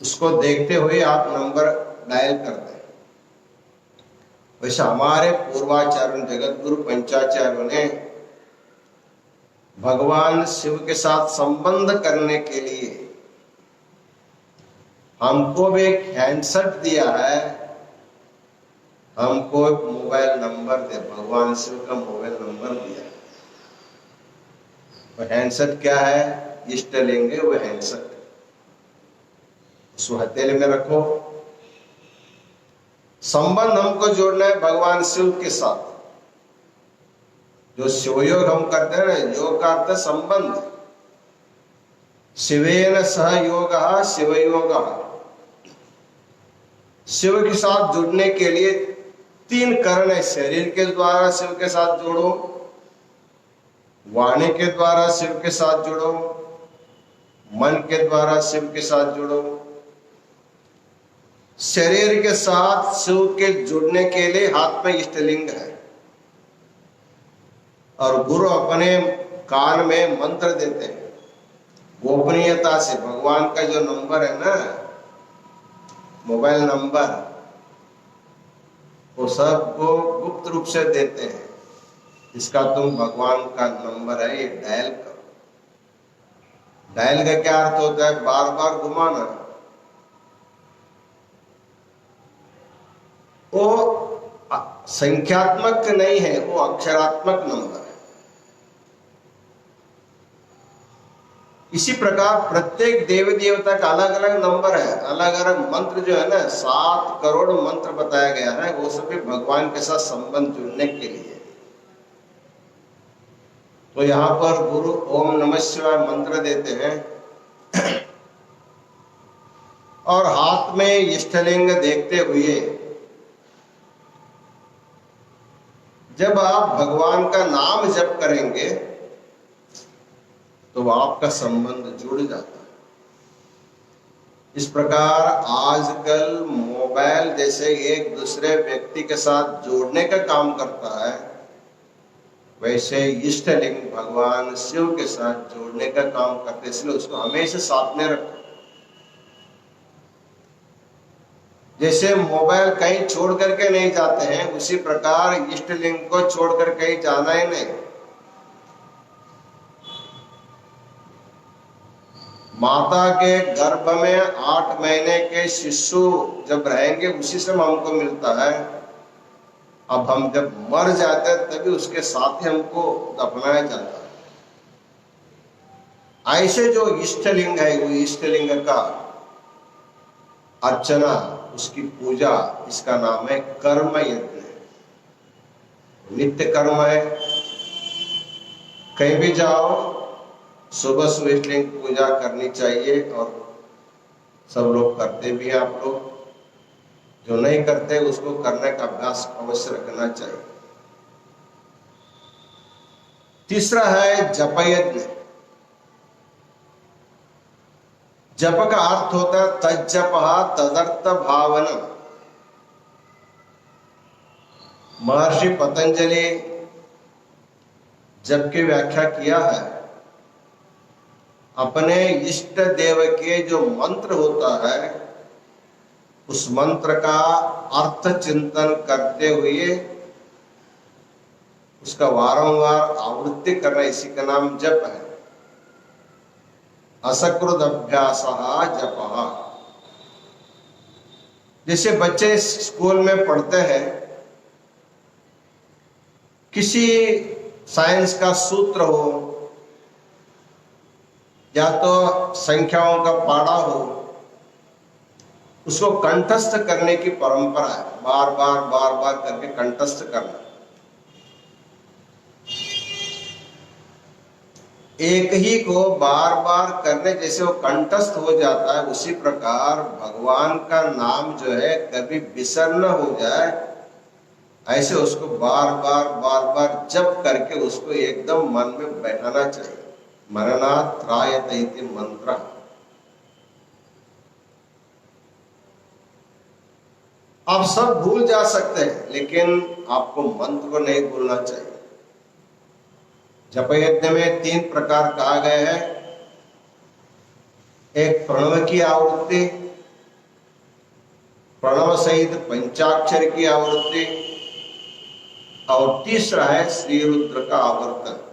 उसको देखते हुए आप नंबर डायल करते हैं। वैसे हमारे पूर्वाचार्यों, जगत गुरु पंचाचार्यों ने भगवान शिव के साथ संबंध करने के लिए हमको भी एक हैंडसेट दिया है, हमको एक मोबाइल नंबर दे, भगवान शिव का मोबाइल नंबर दिया है। वो हैंडसेट क्या है? इष्टलिंग है वो हैंडसेट। उसको हथेली में रखो। संबंध हमको जोड़ना है भगवान शिव के साथ। जो शिवयोग हम करते हैं ना, योग का अर्थ संबंध। शिवेन सह योगः शिवयोगः। शिव के साथ जुड़ने के लिए 3 करण है। शरीर के द्वारा शिव के साथ जोड़ो, वाणी के द्वारा शिव के साथ जुड़ो, मन के द्वारा शिव के साथ जुड़ो। शरीर के साथ शिव के जुड़ने के लिए हाथ में इष्टलिंग है, और गुरु अपने कान में मंत्र देते हैं। गोपनीयता से भगवान का जो नंबर है ना, मोबाइल नंबर, वो सबको गुप्त रूप से देते हैं। इसका तुम भगवान का नंबर है, ये डायल करो। डायल का क्या अर्थ होता है? बार बार घुमाना। वो संख्यात्मक नहीं है, वो अक्षरात्मक नंबर है। इसी प्रकार प्रत्येक देवी देवता का अलग अलग नंबर है, अलग अलग मंत्र जो है ना, 7 करोड़ मंत्र बताया गया है, वो सभी भगवान के साथ संबंध जुड़ने के लिए। तो यहां पर गुरु ओम नमः शिवाय मंत्र देते हैं और हाथ में इष्टलिंग देखते हुए जब आप भगवान का नाम जप करेंगे तो आपका संबंध जुड़ जाता है। इस प्रकार आजकल मोबाइल जैसे एक दूसरे व्यक्ति के साथ जोड़ने का काम करता है, वैसे इष्टलिंग भगवान शिव के साथ जोड़ने का काम करते, इसलिए उसको हमेशा साथ में रखो। जैसे मोबाइल कहीं छोड़ करके नहीं जाते हैं, उसी प्रकार इष्टलिंग को छोड़कर कहीं जाना ही नहीं। माता के गर्भ में 8 महीने के शिशु जब रहेंगे, उसी समय हमको मिलता है। अब हम जब मर जाते हैं तभी उसके साथ ही हमको दफनाया जाता है। ऐसे जो इष्टलिंग है, वो इष्टलिंग का अर्चना, उसकी पूजा, इसका नाम है कर्म यज्ञ। नित्य कर्म है। कहीं भी जाओ, सुबह सुबह इष्टलिंग पूजा करनी चाहिए, और सब लोग करते भी हैं। आप लोग जो नहीं करते उसको करने का अभ्यास अवश्य रखना चाहिए। तीसरा है जप यज्ञ। जप का अर्थ होता है तज्जपः तदर्थ भावनम। महर्षि पतंजलि जप की व्याख्या किया है। अपने इष्ट देव के जो मंत्र होता है, उस मंत्र का अर्थ चिंतन करते हुए उसका वारंवार आवृत्ति करना, इसी का नाम जप है। असकृत अभ्यासः जपः। जैसे बच्चे स्कूल में पढ़ते हैं, किसी साइंस का सूत्र हो या तो संख्याओं का पाढ़ा हो, उसको कंठस्थ करने की परंपरा है। बार बार करके कंठस्थ करना। एक ही को बार बार करने जैसे वो कंठस्थ हो जाता है, उसी प्रकार भगवान का नाम जो है कभी विसर न हो जाए, ऐसे उसको बार बार जप करके उसको एकदम मन में बैठाना चाहिए। मननात् त्रायते इति मंत्र। आप सब भूल जा सकते हैं, लेकिन आपको मंत्र को नहीं भूलना चाहिए। जप यज्ञ में 3 प्रकार कहा गया है। एक प्रणव की आवृत्ति, प्रणव सहित पंचाक्षर की आवृत्ति, और तीसरा है श्री रुद्र का आवर्तन।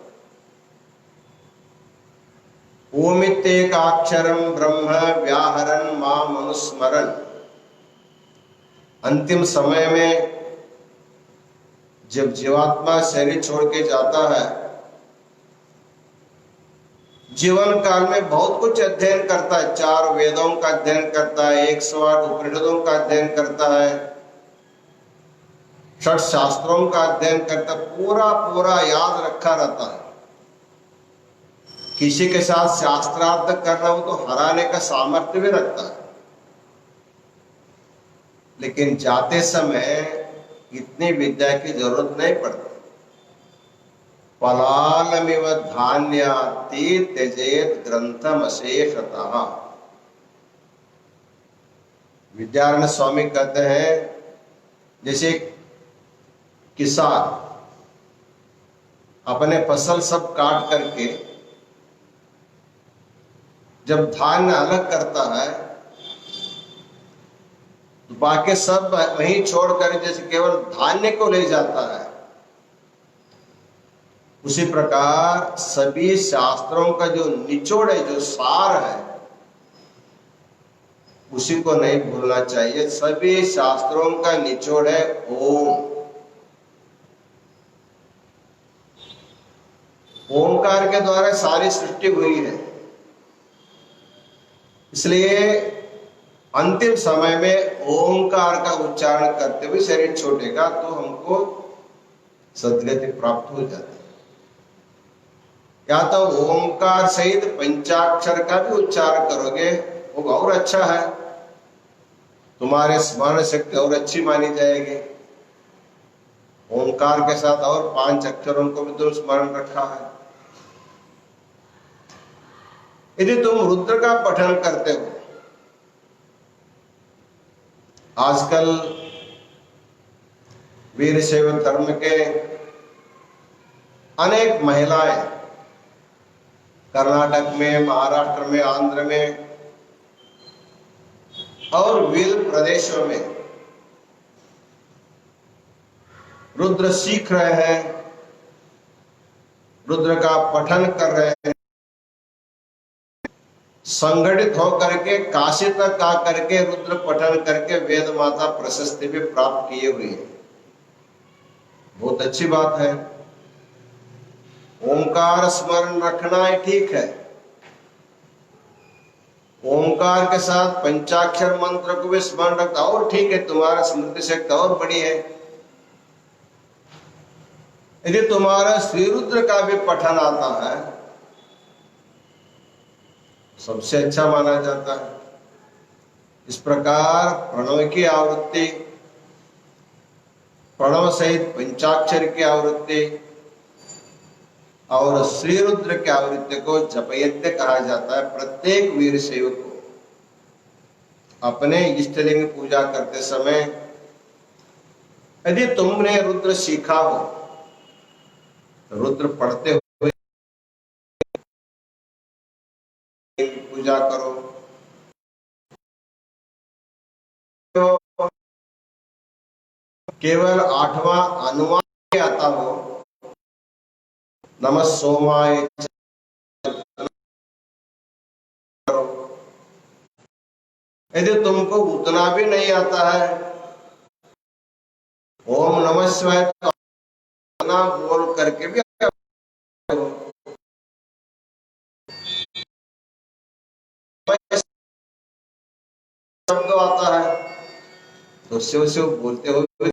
ओमित्येकाक्षरं ब्रह्म व्याहरन् माम अनुस्मरन्। अंतिम समय में जब जीवात्मा शरीर छोड़ के जाता है, जीवन काल में बहुत कुछ अध्ययन करता है। 4 वेदों का अध्ययन करता है, 108 उपनिषदों का अध्ययन करता है, 6 शास्त्रों का अध्ययन करता है, पूरा याद रखा रहता है। किसी के साथ शास्त्रार्थ करना हो तो हराने का सामर्थ्य भी रखता है, लेकिन जाते समय इतनी विद्या की जरूरत नहीं पड़ती। पलालमिव धान्याति त्यजेत ग्रंथम अशेषतः। विद्यारण्य स्वामी कहते हैं, जैसे किसान अपने फसल सब काट करके जब धान्य अलग करता है तो बाकी सब वहीं छोड़कर जैसे केवल धान्य को ले जाता है, उसी प्रकार सभी शास्त्रों का जो निचोड़ है, जो सार है, उसी को नहीं भूलना चाहिए। सभी शास्त्रों का निचोड़ है ओम। ओंकार के द्वारा सारी सृष्टि हुई है, इसलिए अंतिम समय में ओंकार का उच्चारण करते हुए शरीर छोड़ेगा तो हमको सद्गति प्राप्त हो जाती है। या तो ओंकार सहित पंचाक्षर का भी उच्चारण करोगे वो और अच्छा है, तुम्हारे स्मरण शक्ति और अच्छी मानी जाएगी। ओंकार के साथ और 5 अक्षरों को भी तुम स्मरण रखा है। यदि तुम रुद्र का पठन करते हो, आजकल वीरशैव धर्म के अनेक महिलाएं कर्नाटक में, महाराष्ट्र में, आंध्र में और विविध प्रदेशों में रुद्र सीख रहे हैं, रुद्र का पठन कर रहे हैं, संगठित होकर के काशी तक आकर के रुद्र पठन करके वेद माता प्रशस्ति भी प्राप्त किए हुए हैं। बहुत अच्छी बात है। ओंकार स्मरण रखना ही ठीक है। ओंकार के साथ पंचाक्षर मंत्र को भी स्मरण रखना और ठीक है, तुम्हारा स्मृति शक्ति और बड़ी है। यदि तुम्हारा श्री रुद्र का भी पठन आता है, सबसे अच्छा माना जाता है। इस प्रकार प्रणव की आवृत्ति, प्रणव सहित पंचाक्षर की आवृत्ति और श्री रुद्र की आवृत्ति को जपयज्ञ कहा जाता है। प्रत्येक वीरशैव को अपने इष्टलिंग पूजा करते समय यदि तुमने रुद्र सीखा हो, रुद्र पढ़ते हुए पूजा करो। तो केवल 8वां अनुमान आता हो, नमः सोमाय करो। यदि तुमको उतना भी नहीं आता है, ओम नमः शिवाय बोल करके भी शब्द आता है तो शिव शिव बोलते हुए।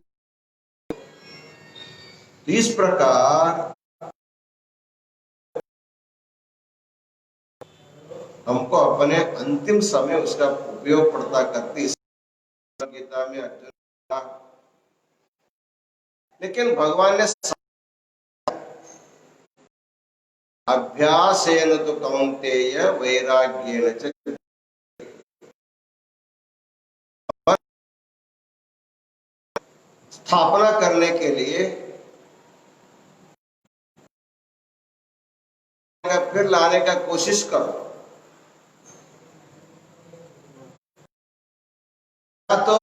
इस प्रकार हमको अपने अंतिम समय उसका उपयोग पड़ता करती। गीता में अर्जुन का, लेकिन भगवान ने अभ्यासेन तो कौन्तेय वैराग्येन च, स्थापना करने के लिए फिर लाने का कोशिश करो। तो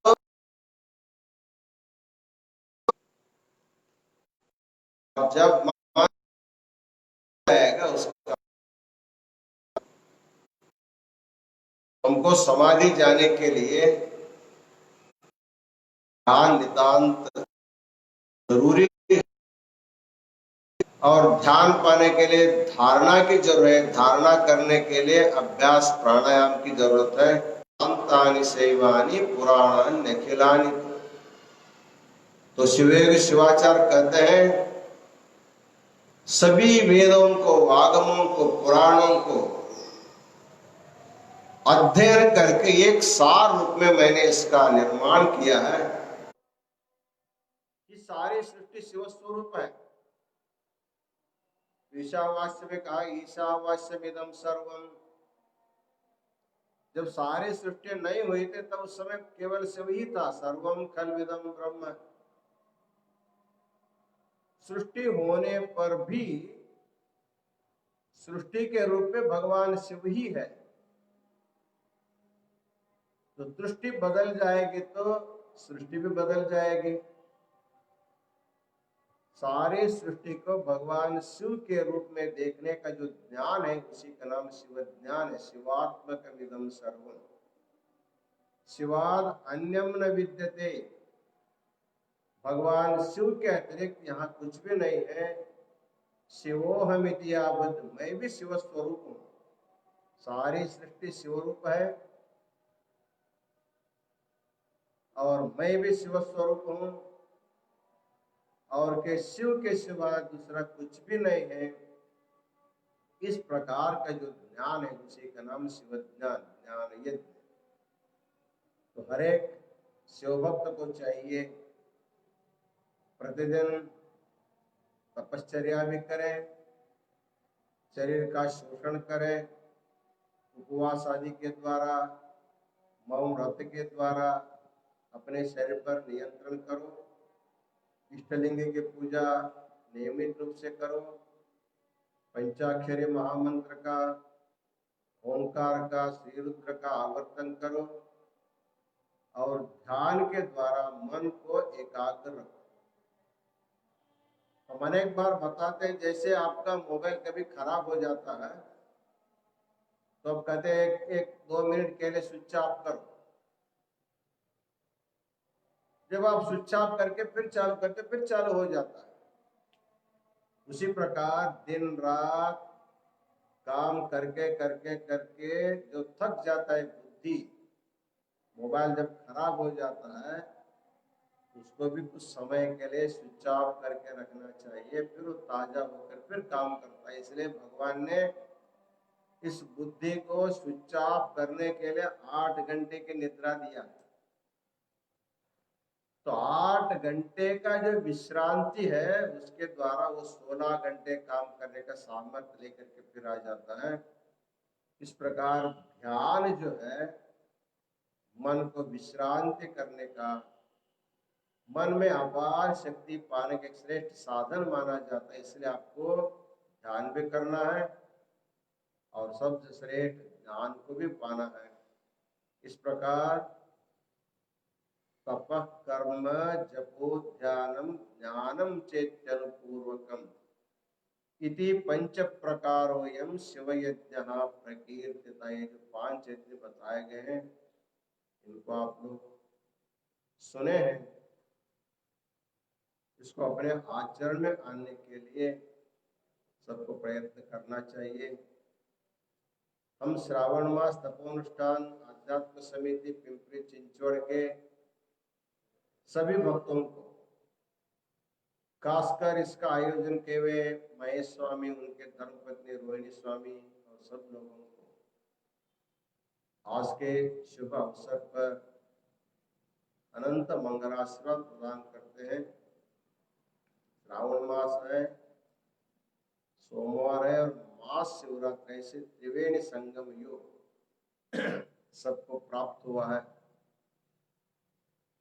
जब आएगा उसका हमको समाधि जाने के लिए ध्यान नितांत जरूरी है, और ध्यान पाने के लिए धारणा की जरूरत है। धारणा करने के लिए अभ्यास प्राणायाम की जरूरत है। अंतानि शैवानि पुराणानि अखिलानि। तो शिवाचार्य कहते हैं सभी वेदों को, आगमों को, पुराणों को अध्ययन करके एक सार रूप में मैंने इसका निर्माण किया है कि सारी सृष्टि शिव स्वरूप है। ईशावास्य में कहा ईशावास्यमिदं सर्वम। जब सारी सृष्टि नहीं हुई थी तब उस समय केवल शिव ही था। सर्वम खल्विदं ब्रह्म। सृष्टि होने पर भी सृष्टि के रूप में भगवान शिव ही है। तो दृष्टि बदल जाएगी तो सृष्टि भी बदल जाएगी। सारी सृष्टि को भगवान शिव के रूप में देखने का जो ज्ञान है, उसी का नाम शिव ज्ञान है। शिवात्मक विदम सर्वम, शिवाद अन्यम न विद्यते। भगवान शिव के अतिरिक्त यहाँ कुछ भी नहीं है। शिवोहमिति आबद्ध, मैं भी शिव स्वरूप हूँ। सारी सृष्टि शिव रूप है और मैं भी शिव स्वरूप हूँ, और के शिव के सिवा दूसरा कुछ भी नहीं है। इस प्रकार का जो ज्ञान है, उसी का नाम शिव ज्ञान, ज्ञान यज्ञ। तो हर एक शिव भक्त को चाहिए प्रतिदिन तपश्चर्या भी करें, शरीर का शोषण करें, उपवास आदि के द्वारा, मौन व्रत के द्वारा अपने शरीर पर नियंत्रण करो। इष्टलिंग की पूजा नियमित रूप से करो। पंचाक्षरी महामंत्र का, ओंकार का, श्री रुद्र का आवर्तन करो और ध्यान के द्वारा मन को एकाग्र रखो। हम अनेक बार बताते हैं, जैसे आपका मोबाइल कभी खराब हो जाता है तो अब कहते हैं एक 2 मिनट के लिए स्विच ऑफ करो। जब आप स्विच ऑफ करके फिर चालू करते, फिर चालू हो जाता है। उसी प्रकार दिन रात काम करके करके करके जो थक जाता है बुद्धि, मोबाइल जब खराब हो जाता है उसको भी कुछ समय के लिए स्विच ऑफ करके रखना चाहिए, फिर वो ताजा होकर फिर काम करता है। इसलिए भगवान ने इस बुद्धि को स्विच ऑफ करने के लिए 8 घंटे की निद्रा दिया। तो 8 घंटे का जो विश्रांति है, उसके द्वारा वो 16 घंटे काम करने का सामर्थ्य लेकर के फिर आ जाता है। इस प्रकार ध्यान जो है मन को विश्रांति करने का, मन में अपार शक्ति पाने का एक श्रेष्ठ साधन माना जाता है। इसलिए आपको ध्यान भी करना है और सबसे श्रेष्ठ ज्ञान को भी पाना है। इस प्रकार तपः कर्म जपो ध्यानम ज्ञानम चेत्यनुपूर्वकम इति पंच प्रकारोयम शिव यज्ञ प्रकीर्तिता। ये जो 5 यज्ञ बताए गए हैं, इनको आप लोग सुने हैं, इसको अपने आचरण में आने के लिए सबको प्रयत्न करना चाहिए। हम श्रावण मास तपोनुष्ठान आध्यात्म समिति पिंपरी चिंचवड़ के सभी भक्तों को, खासकर इसका आयोजन किए हुए महेश स्वामी, उनके धर्मपत्नी रोहिणी स्वामी और सब लोगों को आज के शुभ अवसर पर अनंत मंगलाशीर्वाद प्रदान करते हैं। श्रावण मास है, सोमवार है और महाशिवरात्रि से त्रिवेणी संगम योग सबको प्राप्त हुआ है।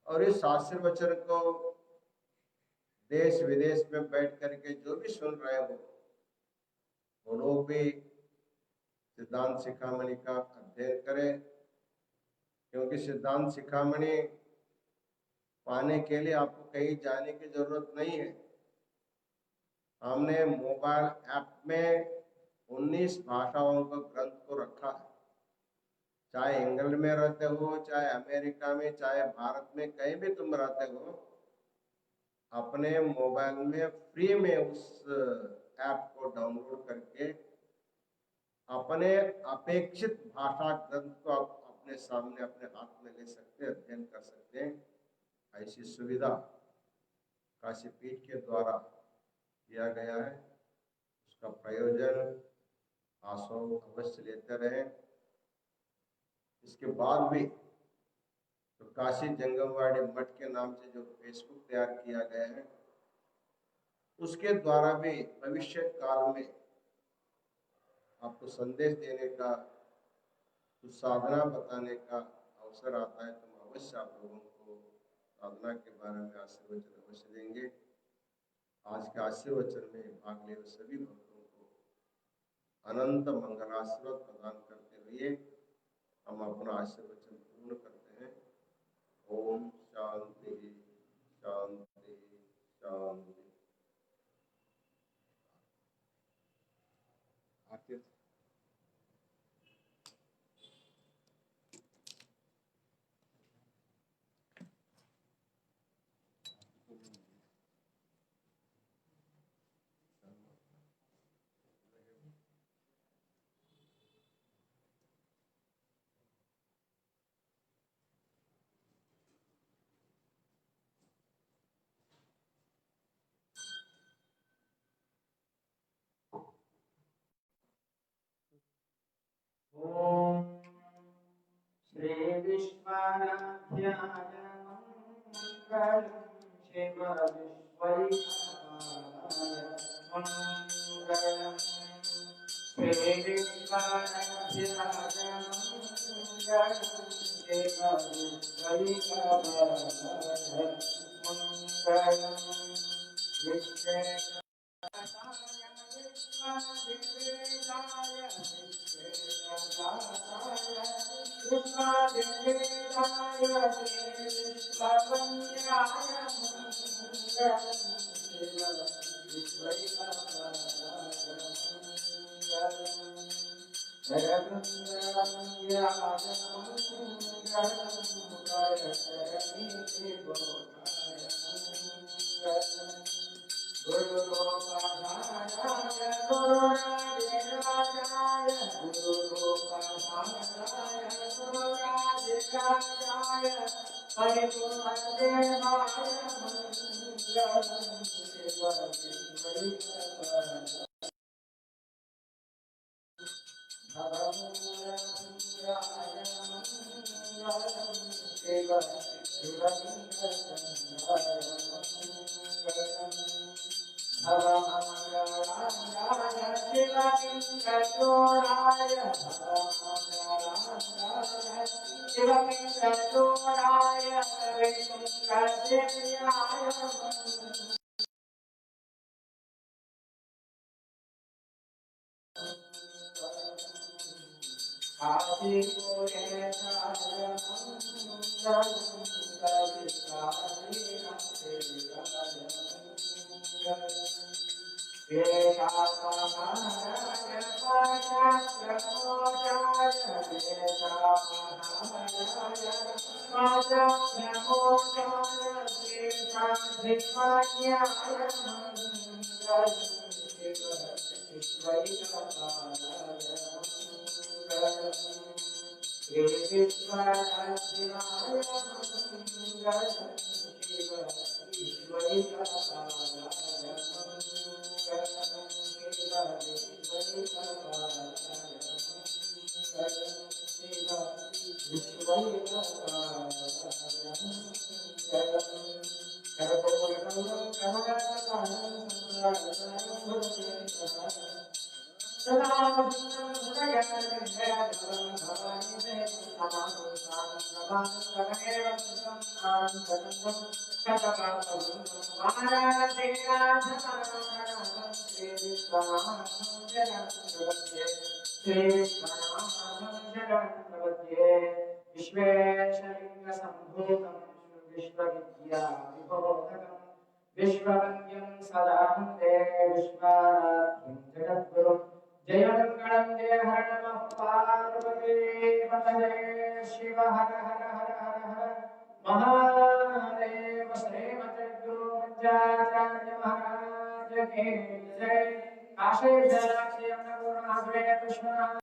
और इस आशीर्वचन को देश विदेश में बैठ करके जो भी सुन रहे हो, वो लोग भी सिद्धांत शिखामणि का अध्ययन करें, क्योंकि सिद्धांत शिखामणि पाने के लिए आपको कहीं जाने की जरूरत नहीं है। हमने मोबाइल ऐप में 19 भाषाओं का ग्रंथ को रखा है। चाहे इंग्लैंड में रहते हो, चाहे अमेरिका में, चाहे भारत में, कहीं भी तुम रहते हो, अपने मोबाइल में फ्री में उस ऐप को डाउनलोड करके अपने अपेक्षित भाषा ग्रंथ को आप अपने सामने अपने हाथ में ले सकते हैं, अध्ययन कर सकते हैं। ऐसी सुविधा काशी पीठ के द्वारा किया गया है। उसका प्रयोजन आप अवश्य लेते रहे। इसके बाद भी तो काशी जंगमवाड़ी मठ के नाम से जो फेसबुक तैयार किया गया है, उसके द्वारा भी भविष्य काल में आपको संदेश देने का, कुछ साधना बताने का अवसर आता है, तो हम अवश्य आप लोगों को साधना के बारे में आशीर्वचन अवश्य देंगे। आज के आशीर्वचन में भाग ले सभी भक्तों को अनंत मंगलाशीर्वाद प्रदान करते हुए हम अपना आशीर्वचन पूर्ण करते हैं। ओम शांति शांति शांति। ओम श्री विश्वाराध्याय मंगलम शिव विश्वैकपालाय मंगलम श्री विश्वाराध्याय मंगलम शिव विश्वैकपालाय मंगलम विश्वे विश्ववन्द्यं सदा वन्दे विश्वाराध्यं जगद्गुरुं जय मङ्गलं जय हर नमः पार्वती पतये शिव हर हर हर हर हर महादेव श्रीमद्गुरु पंचाचार्य महाराज की जय काशी विद्यालय अन्नपूर्णा कृष्ण